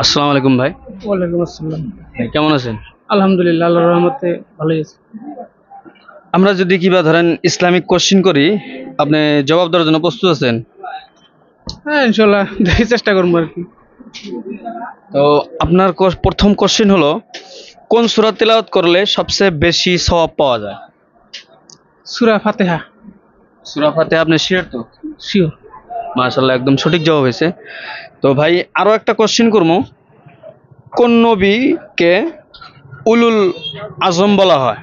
আসসালামু আলাইকুম ভাই। ওয়ালাইকুম আসসালাম। ভাই কেমন আছেন? আলহামদুলিল্লাহ, আল্লাহর রহমতে ভালোই আছি। আমরা যদি কিবা ধরেন ইসলামিক কোশ্চেন করি, আপনি জবাব দেওয়ার জন্য প্রস্তুত আছেন? হ্যাঁ, ইনশাল্লাহ দেখি চেষ্টা করবো আর কি। তো আপনার প্রথম কোশ্চেন হলো, কোন সূরা তেলাওয়াত করলে সবচেয়ে বেশি সওয়াব পাওয়া যায়? সূরা ফাতিহা। সূরা ফাতিহা আপনি শিওর তো? শিওর। মাশাআল্লাহ, একদম সঠিক জবাব হয়েছে। তো ভাই আরো একটা কোশ্চেন করবো, কোন নবীকে উলুল আজম বলা হয়?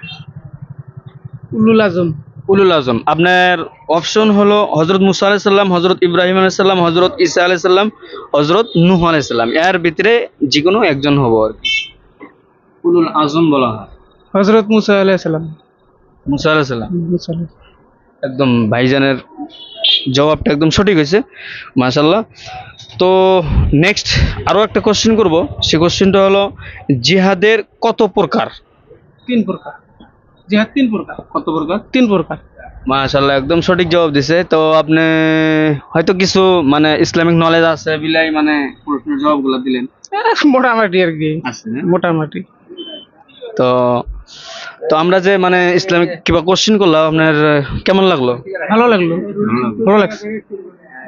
উলুল আজম। উলুল আজম আপনার অপশন হলো হযরত মুসা আলাইহিস সালাম, হযরত ইব্রাহিম আলাইহিস সালাম, হযরত ঈসা আলাইহিস সালাম, হযরত নূহ আলাইহিস সালাম। এর ভিতরে যে কোনো একজন হবো আর কি। উলুল আজম বলা হয় হযরত মুসা আলাইহিস সালাম। মুসা আলাইহিস সালাম। মুসা আলাইহিস একদম ভাইজানের জবাবটা একদম সঠিক হয়েছে, মাশাআল্লাহ। তো নেক্সট আরো একটা কোশ্চেন করব, সেই কোশ্চেনটা হলো, জিহাদের কত প্রকার? তিন প্রকার। জিহাদ তিন প্রকার। কত প্রকার? তিন প্রকার। মাশাআল্লাহ, একদম সঠিক জবাব দিছে। তো আপনি হয়তো কিছু মানে ইসলামিক নলেজ আছে বিলাই মানে প্রশ্নের জবাবগুলো দিলেন। মোটামুটি আর কি। আছে না? মোটামুটি। তো তো আমরা যে মানে ইসলামিক কিবা কোশ্চেন করলাম, আপনার কেমন লাগলো? ভালো লাগলো। ভালো লাগছে।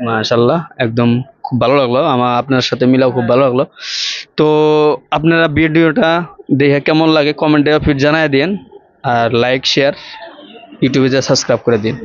মাশাআল্লাহ, একদম খুব ভালো লাগলো আমার, আপনার সাথে মিলাও খুব ভালো লাগলো। তো আপনারা ভিডিওটা দেখে কেমন লাগে কমেন্টে ফির জানায় দিন, আর লাইক শেয়ার ইউটিউবে যা সাবস্ক্রাইব করে দিন।